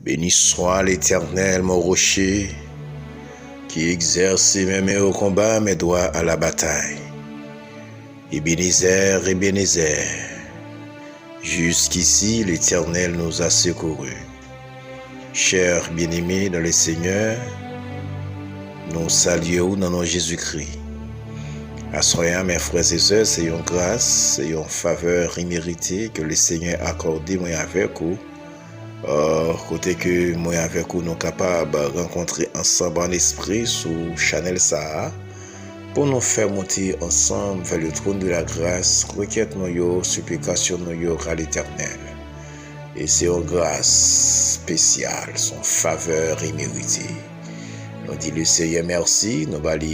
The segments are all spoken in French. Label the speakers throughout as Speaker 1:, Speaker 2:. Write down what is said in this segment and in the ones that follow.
Speaker 1: Béni soit l'Éternel, mon rocher, qui exerce mes mains au combat, mes doigts à la bataille. Ebenezer, Ebenezer, jusqu'ici l'Éternel nous a secourus. Chers bien-aimés dans le Seigneur, nous saluons dans notre Jésus-Christ. Assoyons mes frères et sœurs, c'est une grâce, c'est une faveur imméritée que le Seigneur a accordé moi avec vous. Côté que moi avec vous nous capables de rencontrer ensemble en esprit sous Chanel Saha pour nous faire monter ensemble vers le trône de la grâce, requête nous, supplication nous à l'Éternel. Et c'est une grâce spéciale, son faveur imméritée. Nous dit le Seigneur merci, nous valons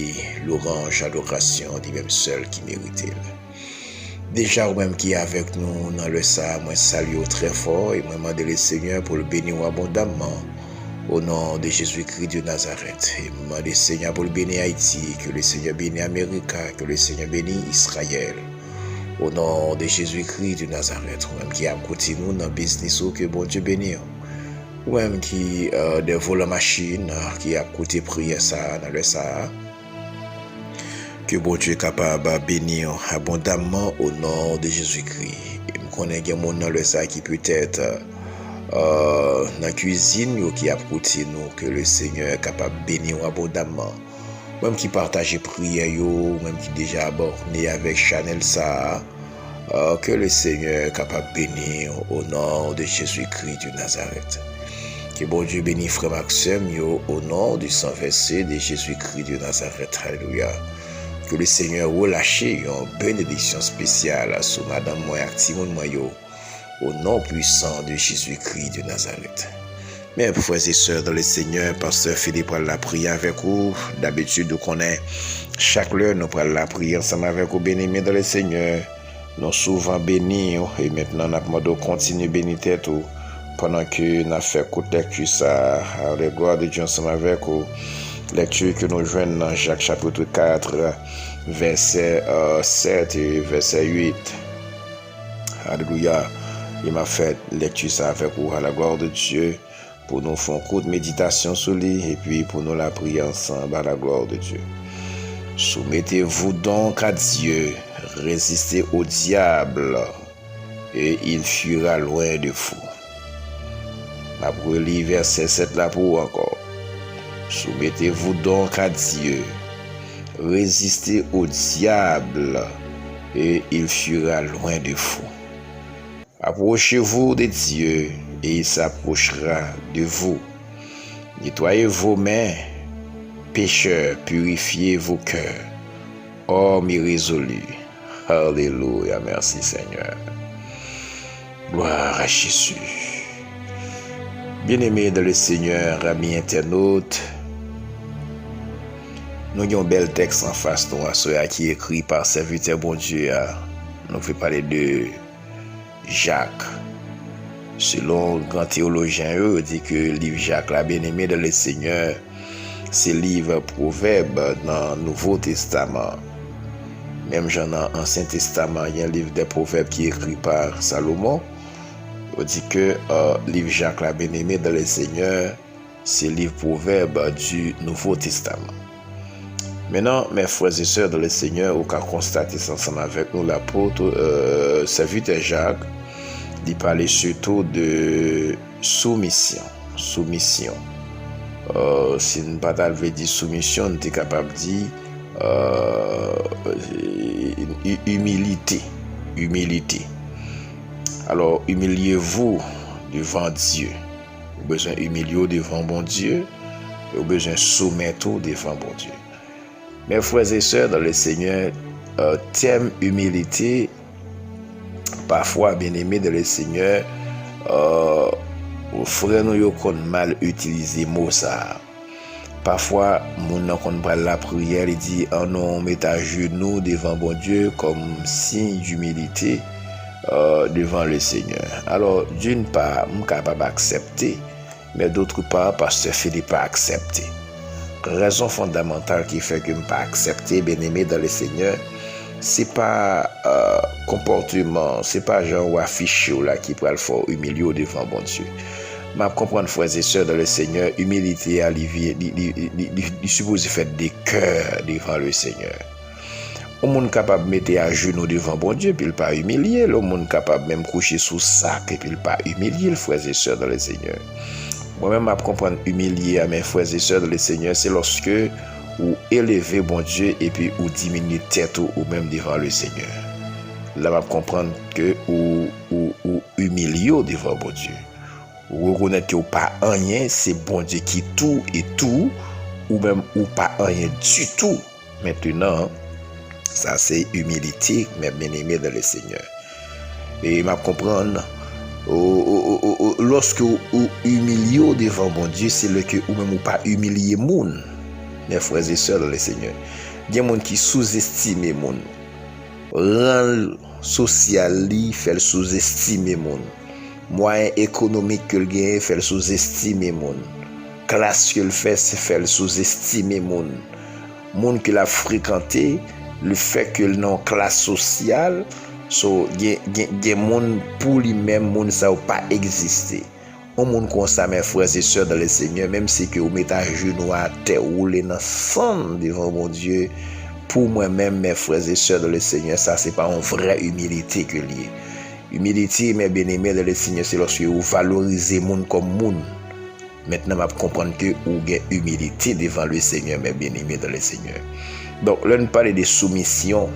Speaker 1: l'orange adoration, dit même seul qui mérite. Déjà, ou même qui est avec nous dans le Saha, moi salue très fort et moi demande le Seigneur pour le bénir abondamment au nom de Jésus-Christ de Nazareth. Et moi demande le Seigneur pour le bénir Haïti, que le Seigneur bénisse Amérique, que le Seigneur bénisse Israël. Au nom de Jésus-Christ de Nazareth, ou même qui a côté nous dans le business, que bon Dieu bénisse. Ou même qui dévole la machine, qui a côté prière ça dans le Saha. Que bon Dieu est capable de bénir abondamment au nom de Jésus-Christ. Et je connais qu'il y a des gens dans le Saha qui peut-être dans la cuisine qui a côté nous, que le Seigneur est capable de bénir abondamment. Même qui partage prière, même qui déjà abordé avec Chanel Saha, que le Seigneur est capable de bénir au nom de Jésus-Christ de Nazareth. Que bon Dieu bénisse frère Maxime au nom du sang versé de Jésus-Christ de Nazareth. Alléluia. Que le Seigneur relâche une bénédiction spéciale sur Madame moi et Timon Moyo au nom puissant de Jésus-Christ de Nazareth. Mes frères et sœurs dans le Seigneur, pasteur Philippe la prière avec vous. D'habitude, nous connaissons chaque heure, nous prenons la prière ensemble avec vous, bien-aimés dans le Seigneur. Nous souvent bénis et maintenant nous demandons de continuer à bénir tête pendant que nous fait courte lecture ça, à la gloire de Dieu ensemble avec vous. Lecture que nous joignons dans Jacques chapitre 4, verset 7 et verset 8. Alléluia. Il m'a fait lecture ça avec vous à la gloire de Dieu pour nous faire une courte méditation sur lui et puis pour nous la prier ensemble à la gloire de Dieu. Soumettez-vous donc à Dieu, résistez au diable et il fuira loin de vous. Ma brûlée verset 7 là pour encore. Soumettez-vous donc à Dieu, résistez au diable et il fuira loin de vous. Approchez-vous de Dieu et il s'approchera de vous. Nettoyez vos mains, pécheurs, purifiez vos cœurs, hommes irrésolus. Alléluia, merci Seigneur. Gloire à Jésus. Bien-aimés dans le Seigneur, amis internautes, nous avons un bel texte en face de nous qui est écrit par serviteur bon Dieu. Nous voulons parler de Jacques. Selon le grand théologien, il dit que le livre Jacques, la bien-aimé dans le Seigneur, c'est le livre Proverbe dans le Nouveau Testament. Même dans l'Ancien Testament, il y a un livre des Proverbes qui est écrit par Salomon. On dit que le livre Jacques, la bien-aimé dans le Seigneur, c'est le livre Proverbe du Nouveau Testament. Maintenant, mes frères et sœurs dans le Seigneur, on peut constater ensemble avec nous l'apôtre serviteur Jacques, il parlait surtout de soumission. Soumission. Si nous ne pas dire soumission, nous sommes capables de dire humilité. Humilité. Alors, humiliez-vous devant Dieu. Vous avez besoin d'humilier devant bon Dieu. Vous avez besoin de soumettre devant bon Dieu. Mes frères et sœurs dans le Seigneur, thème humilité, parfois bien-aimés dans le Seigneur, frères nous ont mal utilisé mot ça. Parfois, mon n'a qu'on parle la prière, il dit on met à genoux devant bon Dieu comme signe d'humilité devant le Seigneur. Alors, d'une part, je suis capable d'accepter, mais d'autre part, pasteur Philippe pas accepté. Raison fondamentale qui fait que je ne peux pas accepter, bien-aimé dans le Seigneur, c'est pas comportement, c'est pas genre ou affiché là qui peut le faire humilier devant bon Dieu. m'a comprendre frères et sœurs dans le Seigneur, humilité à il suppose faire des cœurs devant le Seigneur. Le monde capable de mettre à genoux devant bon Dieu, puis il pas humilier. Le monde capable même coucher sous sac, et puis il pas humilier, frères et sœurs dans le Seigneur. Moi-même, je comprends humilier à mes frères et sœurs dans le Seigneur, c'est lorsque vous élevez bon Dieu et puis vous diminuez tête ou même devant le Seigneur. Là, je comprends que vous humiliez devant bon Dieu. Vous reconnaissez que vous pas rien, c'est bon Dieu qui tout et tout, ou même ou pas rien du tout. Maintenant, ça c'est humilité, mes bien-aimés dans le Seigneur. Et je comprends, lorsque vous humiliez devant bon Dieu, c'est le que ou même ou pas humilier moun, mes frères et sœurs dans le Seigneur. Il y a des gens qui sous-estiment moun. Rang social li fait sous-estimer moun. Moyen économique que le gagne fait sous-estimer moun. Classe que le fait sous-estimer moun. Moun que l'a fréquenté, le fait que non classe sociale, gen moun pour lui-même moun ça pas exister. On moun comme ça mes frères et sœurs dans le Seigneur, même si que vous mettez à genoux à terre rouler dans sang devant mon Dieu. Pour moi-même, mes frères et sœurs dans le Seigneur, ça, c'est pas une vraie humilité que lié. Humilité, mes bien-aimés dans le Seigneur, c'est lorsque vous valorisez moun comme moun. Maintenant, je comprends que vous avez humilité devant le Seigneur, mes bien-aimés dans le Seigneur. Donc, là, nous parlons de soumission.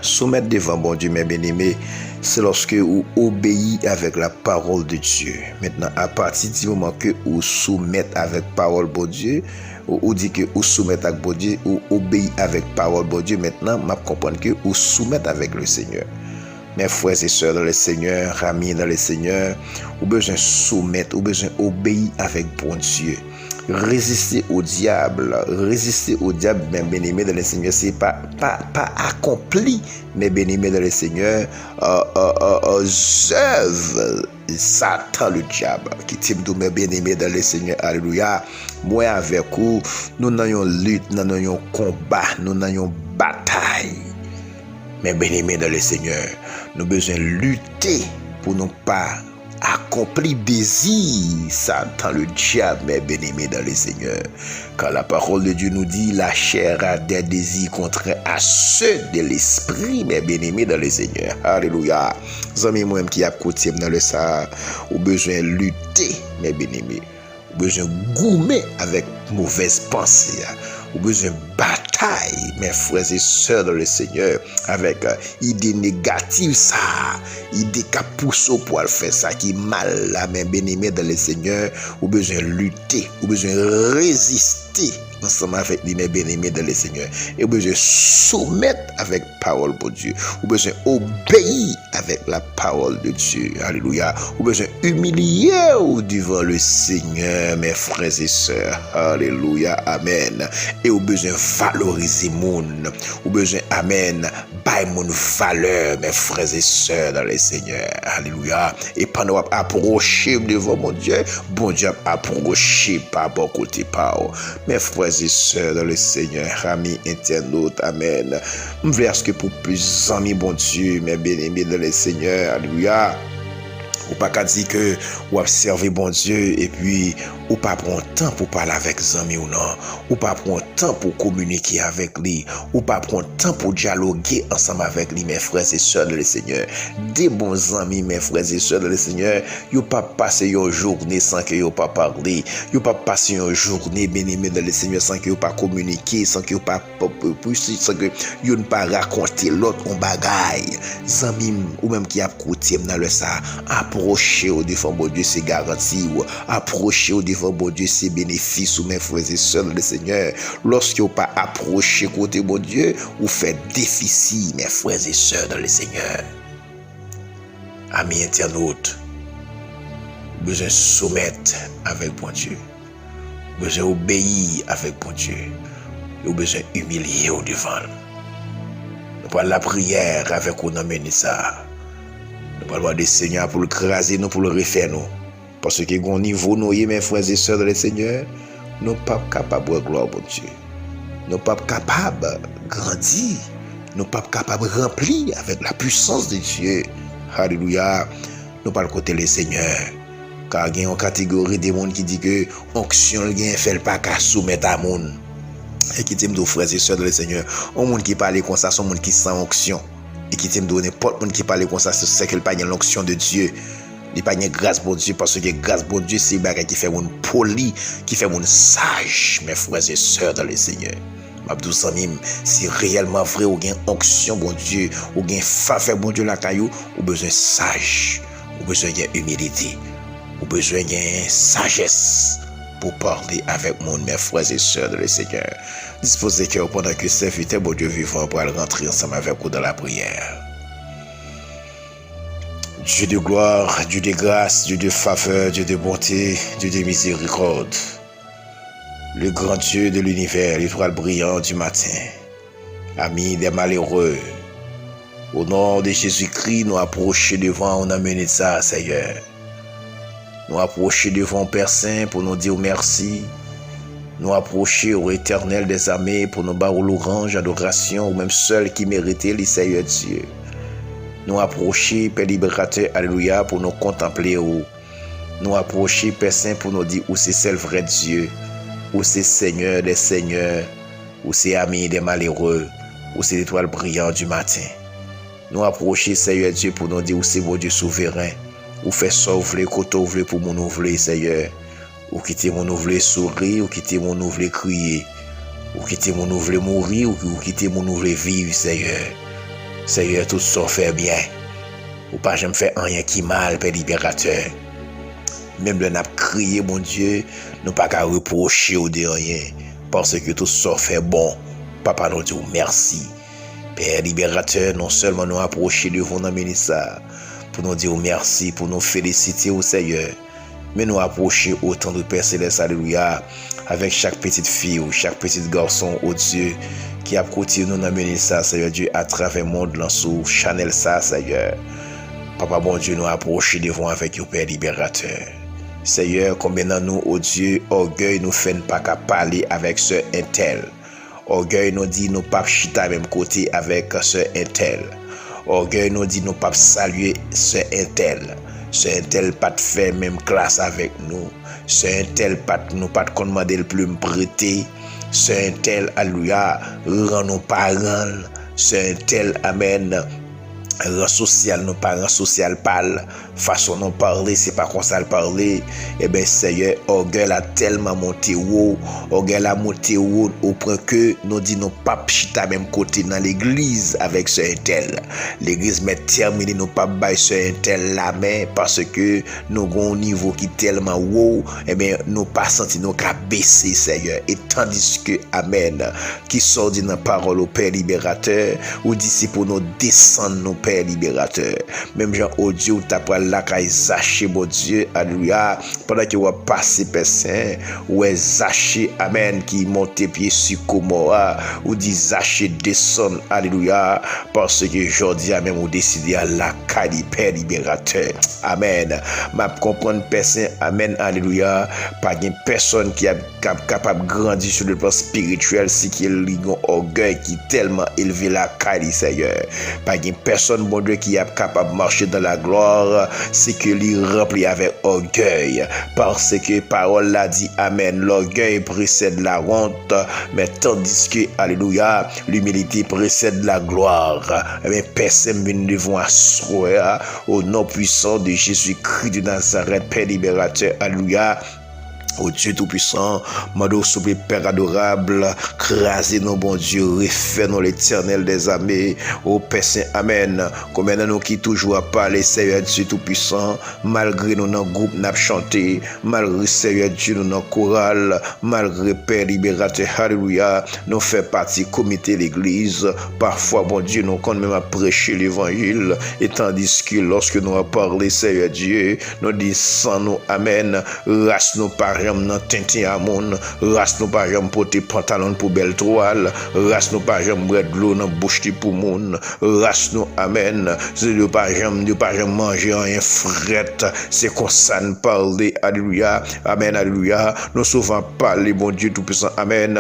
Speaker 1: Soumettre devant bon Dieu, mes bien-aimés, c'est lorsque vous obéissez avec la parole de Dieu. Maintenant, à partir du moment que vous soumettez avec parole de Dieu, ou dit que vous soumettez avec bon Dieu, ou obéissez avec parole de Dieu, maintenant, je comprends que vous soumettez avec le Seigneur. Mes frères et sœurs dans le Seigneur, amis dans le Seigneur, vous avez besoin de soumettre, vous avez besoin d'obéir avec bon Dieu. Résister au diable, mes bien-aimés dans le Seigneur, c'est pas accompli, mes bien-aimés dans le Seigneur, œuvre Satan le diable, qui t'aime tous mes bien-aimés dans le Seigneur, alléluia. Moi avec vous, nous n'avons lutte, nous n'avons combat, nous n'avons bataille. Mes bien-aimés dans le Seigneur, nous avons besoin de lutter pour ne pas accomplir désir, Satan le diable, mes bien-aimés dans le Seigneur. Quand la parole de Dieu nous dit, la chair a des désirs contraires à ceux de l'esprit, mes bien-aimés dans le Seigneur. Alléluia. Amis moi qui a côté dans le ça, au besoin de lutter, mes bien-aimés. Au besoin de goumer avec mauvaise pensée. Au besoin de bataille, mes frères et sœurs dans le Seigneur, avec idée négative ça, idée qui pousse pour faire ça qui est mal là, mes bien-aimés dans le Seigneur, au besoin de lutter, au besoin de résister ensemble avec mes bien-aimés dans le Seigneur, et au besoin de soumettre avec parole pour Dieu, au besoin d'obéir avec la parole de Dieu, alléluia, au besoin d'humilier devant le Seigneur, mes frères et sœurs, alléluia, amen, et au besoin de valoriser moun, au besoin, amen, bail mon valeur, mes frères et sœurs dans le Seigneur, alléluia, et pendant approcher devant mon Dieu approcher par bon côté par mes frères et sœurs dans le Seigneur, amis internautes, amen. Je veux que pour plus amis, bon Dieu, mes bien-aimés dans le Seigneur, alléluia. Ou pas qu'à dire que ou observer bon Dieu et puis ou pas prendre temps pour parler avec les amis ou non, ou pas prendre temps pour communiquer avec lui, ou pas prendre temps pour dialoguer ensemble avec lui, mes frères et sœurs de le Seigneur. Des bons amis, mes frères et sœurs de le Seigneur, yo pas passer une journée sans que yo pas parler, yo pas passer une journée bien-aimé de le Seigneur sans que yo pas communiquer, sans que yo pas sans que yo ne pas raconter l'autre on bagaille. Amis ou même qui a côté dans le ça, approcher au devant bon Dieu c'est garanti, ou approcher au devant bon Dieu c'est bénéfice ou mes frères et sœurs le Seigneur. Lorsque vous pas approcher côté bon Dieu, vous faites déficit mes frères et sœurs dans le Seigneur. Amis internautes, besoin soumettre avec bon Dieu, besoin obéir avec bon Dieu, vous besoin humilier au devant. Nous parlons la prière avec on amène ça. Nous parlons du Seigneur pour le craser, nous pour le refaire nous. Parce que au niveau nous, mes frères et sœurs dans le Seigneur, nous ne sommes pas capables de gloire pour Dieu. Nous ne sommes pas capables de grandir. Nous ne sommes pas capables de remplir avec la puissance de Dieu. Alléluia. Nous parlons côté le Seigneur. Car il y a une catégorie de monde qui dit que onction le gain fait pas qu'à soumettre à monde. Et qui t'aime de frères et sœurs de le Seigneur, un monde qui parle comme ça, son monde qui sans onction. Et qui t'aime de n'importe monde qui parle comme ça, c'est qu'il pas l'onction de Dieu. Il pas grâce pour Dieu parce que grâce pour Dieu c'est bagage qui fait mon poli, qui fait mon sage, mes frères et sœurs dans le Seigneur. M'abdou Samim, si réellement vrai ou gain onction bon Dieu, ou gain faveur bon Dieu la caillou, ou besoin sage, ou besoin gain humilité, ou besoin gain sagesse pour parler avec mon mes frères et sœurs de le Seigneur. Disposez cœur pendant que serviteur bon Dieu vivant pour rentrer ensemble avec vous dans la prière. Dieu de gloire, Dieu de grâce, Dieu de faveur, Dieu de bonté, Dieu de miséricorde. Le grand Dieu de l'univers, l'étoile brillante du matin, ami des malheureux. Au nom de Jésus-Christ, nous approchons devant, on a mené ça, Seigneur. Nous approchons devant Père Saint pour nous dire merci. Nous approcher au Éternel des armées pour nous barrer l'orange, adoration, ou même seul qui méritait le Seigneur Dieu. Nous approcher, Père libérateur, alléluia, pour nous contempler. Nous approcher, Père Saint, pour nous dire où c'est seul vrai Dieu, où c'est Seigneur des seigneurs, où c'est ami des malheureux, où c'est l'étoile brillante du matin. Nous approcher, Seigneur Dieu, pour nous dire où c'est mon Dieu souverain, où fait sauver, côté ouvrir pour mon ouvrir, Seigneur. Ou quitter mon ouvrir sourire, ou quitter mon ouvrir crier, ou quitter mon ouvrir mourir, ou quitter mon ouvrir vivre, Seigneur. Seigneur, tout ça fait bien. Ou pas jamais fait rien qui mal, Père libérateur. Même le n'a crié, mon Dieu, nous pas qu'à reprocher ou de rien. Parce que tout ça fait bon. Papa nous dit merci. Père libérateur, non seulement nous approcher devant nos ministères, pour nous dire merci, pour nous féliciter au Seigneur. Mais nous approcher autant de Père Céleste, alléluia, avec chaque petite fille ou chaque petit garçon, oh Dieu, qui a côté nous amener ça, Seigneur Dieu, à travers le monde, sous Chanel ça, Seigneur. Papa, bon Dieu, nous approcher devant avec le Père libérateur. Seigneur, combien dans nous, oh Dieu, orgueil nous fait pas qu'à parler avec ce intel. Orgueil nous dit nous pas chita même côté avec ce intel. Orgueil nous dit nous pas saluer ce intel. Ce intel pas de faire même classe avec nous. Ce intel pas nous pas de demander le plus me prêter. Ce intel alléluia rend nos parents. Ce intel amen rang social nos parents social parle façon non parler c'est pas comme ça le parler. Et ben Seigneur orgueil a tellement monté haut, orgueil a monté haut au point que nous dit nos pas chita même côté dans l'église avec ce intel. L'église met terminé nos pas bail ce intel la main parce que nous avons un niveau qui tellement haut. Et ben nous pas senti nous qu'à baisser Seigneur. Et tandis que amen qui sort dans parole au Père libérateur ou d'ici pour nous descendre nos Père libérateur. Même Jean audio t'a pris la caille Zaché bon Dieu alléluia pendant que vous passez Père Saint ou est Zaché amen qui monte pied sur Comora ou dit Zaché descend alléluia parce que aujourd'hui même vous décidez à la caille Père libérateur amen. M'a comprendre Père Saint amen alléluia pas une personne qui est capable de grandir sur le plan spirituel si qui est orgueil qui tellement élevé la caille Seigneur. Pas une personne bon Dieu qui est capable de marcher dans la gloire, c'est que lui rempli avec orgueil. Parce que parole l'a dit, amen, l'orgueil précède la honte, mais tandis que, alléluia, l'humilité précède la gloire. Mais personne ne devons asseoir au nom puissant de Jésus-Christ de Nazareth, Père libérateur, alléluia. Ô Dieu Tout-Puissant, mando souple Père adorable, crasez nos bon Dieu, refais-nous l'éternel des armées, ô Père Saint, amen. Combien de nous qui toujours à parler, Seigneur Dieu Tout-Puissant, malgré nous dans groupe n'a chanté, malgré Seigneur Dieu nous dans chorale, malgré Père libérateur, alléluia, nous fait partie comité l'église, parfois bon Dieu nous compte même à prêcher l'évangile, et tandis que lorsque nous a parlé, Seigneur Dieu, nous disons nous, amen, race nous par nan tintin à moun, race nous pas jamais porter pantalon pour belle toile, race nous pas jamais boire de l'eau dans bouche pour moun, race nous amen, c'est ne pas jamais manger rien fret, c'est qu'on s'en parler, alléluia, amen, alléluia, nous souvent parler bon Dieu tout puissant, amen.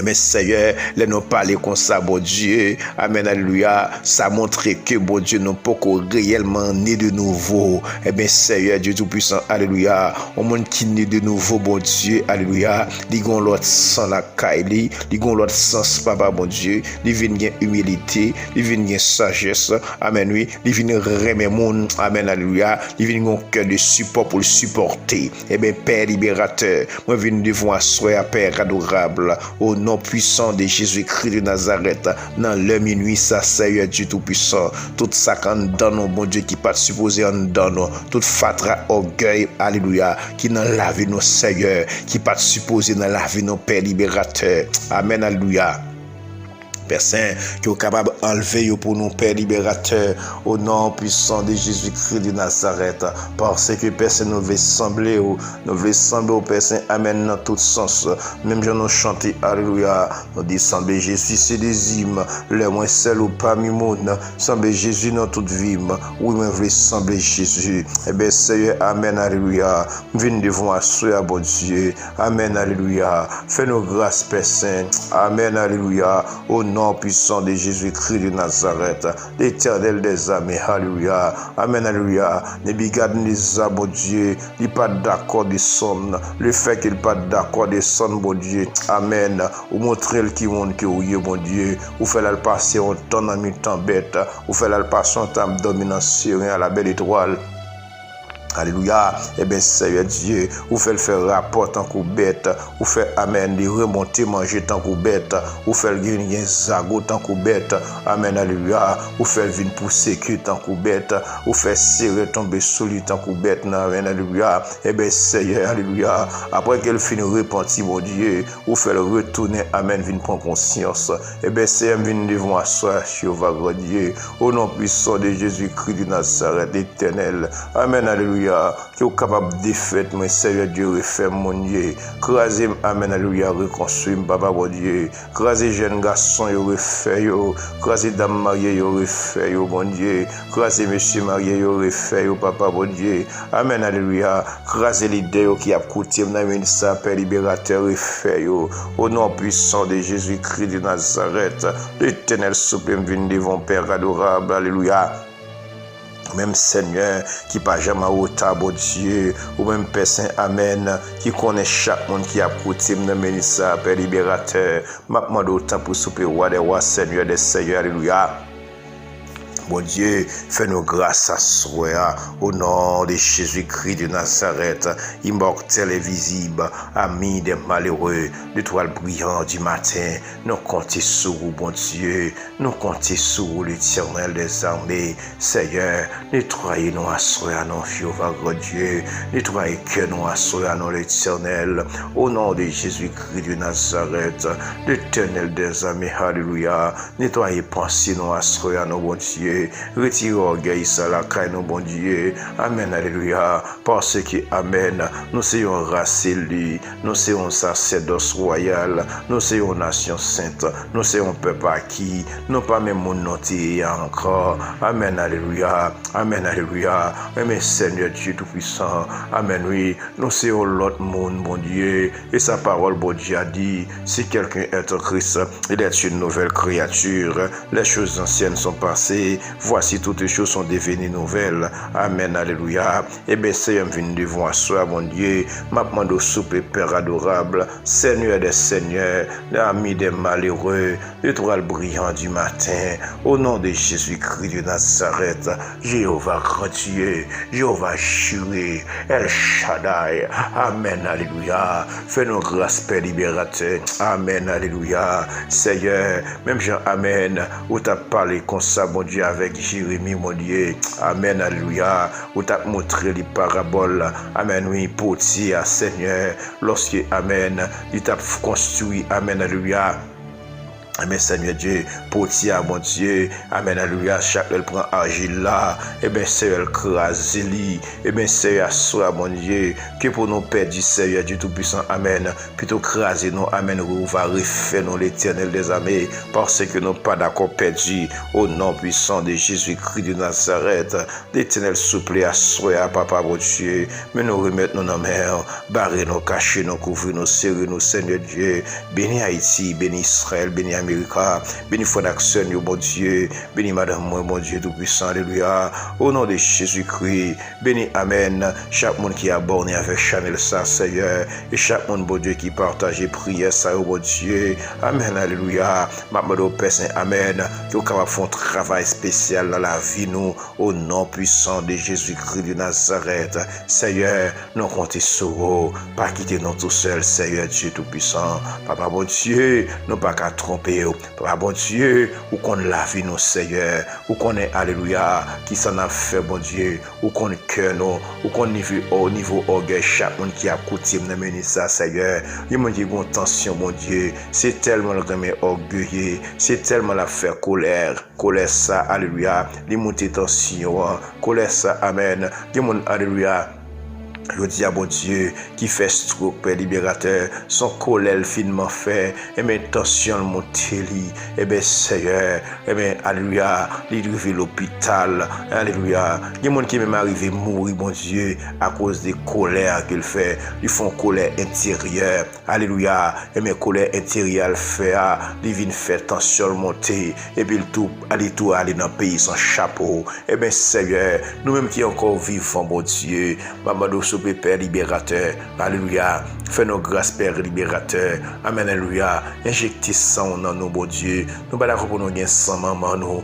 Speaker 1: Mais Seigneur, les nous parler comme ça, bon Dieu. Amen, alléluia. Ça montre que, bon Dieu, nous pas réellement né de nouveau. Eh bien, Seigneur, Dieu Tout-Puissant, alléluia. Au monde qui né de nouveau, bon Dieu, alléluia. Li gon l'autre sans la caille, li gon l'autre sens, papa, bon Dieu. Li vient gen humilité, li vient gen sagesse. Amen, oui. Li vient remet monde. Amen, alléluia. Li vient gen cœur de support pour le supporter. Eh bien, Père libérateur, moi, viens devant asseoir, Père adorable, au nom puissant de Jésus-Christ de Nazareth, dans le minuit, ça, Seigneur Dieu Tout-Puissant, tout ça qu'on donne au bon Dieu qui pas supposé en donne, tout fatra orgueil, alléluia, qui dans la vie nos Seigneur, qui pas supposé dans la vie nos Père libérateur, amen, alléluia. Père Saint, qui est capable d'enlever pour nous, Père libérateur, au nom puissant de Jésus-Christ de Nazareth, parce que Père Saint, nous voulons sembler au Père Saint, amen, dans tout sens. Même si nous chantons, alléluia, nous disons, sembler Jésus, c'est des hymnes, le moins seul ou parmi monde, sembler Jésus dans toute vie, oui, mais voulons sembler Jésus. Eh bien, Seigneur, amen, alléluia, venez devant asseoir, bon Dieu, amen, alléluia, fais-nous grâce, Père Saint, amen, alléluia, au nom puissant de Jésus-Christ de Nazareth, l'Éternel des armées, alléluia, amen, alléluia, ne bigade les âmes, bon Dieu, il n'est pas d'accord de son, le fait qu'il n'est pas d'accord de son, bon Dieu, amen, ou montrer le qui monte que oui, bon Dieu, ou fait la passer en temps dans mi temps bête, ou fait la passer en temps domination à la belle étoile. Alléluia. Eh bien, Seigneur Dieu, vous faites le faire rapport tant qu'on bête, vous faites amen, de remonter, manger tant qu'on bête, vous faites le gagner zago tant qu'on bête, amen, alléluia. Vous faites venir pour sécurité tant qu'on bête, vous faites serrer tomber sous lui tant qu'on bête, amen, alléluia. Eh bien, Seigneur, alléluia. Après qu'elle finit repentir, mon Dieu, vous faites le retourner, amen, venir prendre conscience. Eh bien, Seigneur, venir devant soi, Jéhovah, Dieu, au nom puissant de Jésus-Christ de Nazareth, éternel, amen, alléluia. Qui est capable de défaire, mon Seigneur Dieu, refaire mon Dieu. Crasez, amen, alléluia, reconstruire, papa, mon Dieu. Crasez, jeunes garçons, yo refaire, yo. Crasez, dames mariées, yo refaire, yo, mon Dieu. Crasez, messieurs mariés, yo refaire, yo, papa, mon Dieu. Amen, alléluia. Crasez l'idée qui a coûté, mon ça, Père libérateur, refaire, yo. Au nom puissant de Jésus-Christ de Nazareth, l'Éternel suprême, vient devant Père adorable, alléluia. Même Seigneur qui pas jamais autant bon Dieu ou même Père Saint amen qui connaît chaque monde qui a côté dans ministère Père libérateur m'a demandé autant pour souper roi des rois Seigneur des seigneurs alléluia. Bon Dieu, fais-nous grâce à soi, au nom de Jésus-Christ de Nazareth, immortel et visible, ami des malheureux, l'étoile brillante du matin. Nous comptons sur vous, bon Dieu, nous comptons sur vous, l'Éternel des armées. Seigneur, nettoyez-nous à soi, non, Jéhovah, Dieu, nettoyez que nous à soi, non, l'Éternel, au nom de Jésus-Christ de Nazareth, l'Éternel des armées, alléluia, nettoyez pensez nous à soi, non, bon Dieu. Retirez orgueil, ça la caille, nos bon Dieu. Amen, alléluia. Parce que, amen, nous sommes race élue, nous sommes sacerdoce royal, nous sommes nation sainte, nous sommes peuple acquis, nous pas même mon noté encore. Amen, alléluia. Amen, alléluia. Amen, Seigneur Dieu Tout-Puissant. Amen, oui. Nous sommes l'autre monde, bon Dieu. Et sa parole, bon Dieu, a dit, si quelqu'un est en Christ, il est une nouvelle créature. Les choses anciennes sont passées. Voici toutes les choses sont devenues nouvelles. Amen, alléluia. Eh bien, Seigneur, viens devant soi, mon Dieu. Ma demande au souple, Père adorable, Seigneur des seigneurs, l'ami des malheureux, l'étoile brillante du matin. Au nom de Jésus-Christ de Nazareth, Jéhovah grand Dieu, Jéhovah Jireh, El Shaddai. Amen, alléluia. Fais-nous grâce, Père libérateur. Amen, alléluia. Seigneur, même Jean, amen, où tu as parlé comme ça, mon Dieu, avec Jérémie, mon Dieu. Amen, alléluia. Où tu as montré les paraboles. Amen, oui, pour dire, Seigneur, lorsque, amen, il t'a construit, amen, alléluia. Amen, Seigneur Dieu, pour tia, mon Dieu, Amen, alléluia, chaque elle prend argile là, et bien, Seigneur, elle crase li, et bien, Seigneur, soit, mon Dieu, que pour nous perdre, Seigneur Dieu Tout-Puissant, Amen, plutôt craser nous, Amen, où va refaire nous l'Éternel des armées, parce que nous pas d'accord perdu, au nom puissant de Jésus-Christ de Nazareth, l'Éternel souple à soi, Papa, mon Dieu, mais nous remettons nos mains, barrer nous, cacher nous, couvrir nous, serrer nous, Seigneur Dieu, bénis Haïti, bénis Israël, bénis America, bénis Fonaction, mon Dieu, bénis Madame, mon Dieu Tout-Puissant, alléluia, au nom de Jésus-Christ, bénis, Amen, chaque monde qui est abonné avec Chanel, ça, Seigneur, et chaque monde, bon Dieu, qui partage et prière, ça, mon Dieu, Amen, alléluia, Maman Père Saint, Amen, qui est capable de faire un travail spécial dans la vie, nous, au nom puissant de Jésus-Christ de Nazareth, Seigneur, nous comptons sur vous, pas quitter nous tout seul, Seigneur Dieu Tout-Puissant, Papa, bon Dieu, nous pas qu'à tromper, Papa, bon Dieu, ou qu'on la vie, nous, Seigneur, ou qu'on est, alléluia, qui s'en a fait, bon Dieu, ou qu'on est cœur, nous, ou qu'on est au niveau orgueil, chaque monde qui a coutume de mener ça, Seigneur, il m'a dit, bon, tension, mon Dieu, c'est tellement le grand orgueilleux, c'est tellement la faire colère ça, alléluia, les montées tension, colère ça, amen, les monde, alléluia. Je dis à bon Dieu qui fait stroke, Père libérateur, son colère finement fait, et bien tension monter li, et bien Seigneur, et bien alléluia, il arrive l'hôpital, alléluia, il y a des gens qui même arrivé mourir, bon Dieu, à cause des colères qu'il fait, ils font colère intérieure, alléluia, et bien colère intérieure fait, ils viennent faire tension monter, et puis tout aller dans le pays sans chapeau, et bien Seigneur, nous-mêmes qui encore vivons, bon Dieu, maman Père libérateur, alléluia, fais-nous grâce Père libérateur, amen, alléluia, injectez sang dans nous, bon Dieu, nous pas d'accord pour nous gagner sans maman nous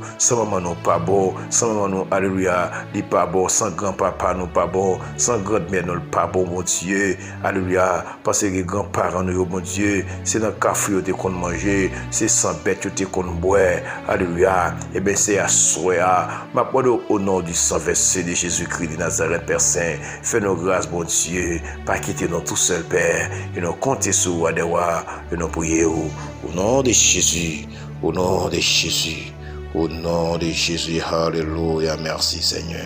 Speaker 1: pas bon, sans maman nous, alléluia, dit pas bon, sans grand-papa nous pas bon, sans grand-mère nous pas bon, mon Dieu, alléluia, parce que les grands-parents nous, mon Dieu, c'est dans le café qu'on manger, c'est sans bête qu'on boit, alléluia, et bien c'est à soi, ma parole au nom du sang versé de Jésus-Christ de Nazareth, Père Saint, fais-nous grâce, bon Dieu, pas quitter nous tout seul, Père, et nous compter sur Wadewa, et nous prier au nom de Jésus, au nom de Jésus, au nom de Jésus, alléluia, merci Seigneur.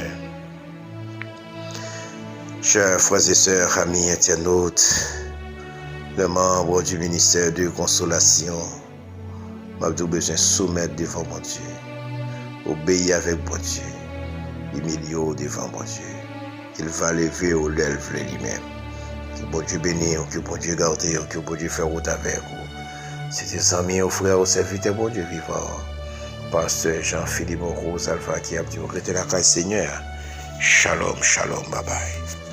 Speaker 1: Chers frères et sœurs, amis internautes, les membres du ministère de consolation, m'a besoin de soumettre devant mon Dieu, obéir avec mon Dieu, humilier devant mon Dieu. Il va lever au lèvres lui-même. Que bon Dieu bénisse, que bon Dieu garde, que bon Dieu fait route avec vous. C'est des amis, aux frères, aux serviteurs, bon Dieu vivant. Pasteur Jean-Philippe Rose Alpha qui a dit, regrettez la caille Seigneur. Shalom, shalom, bye bye.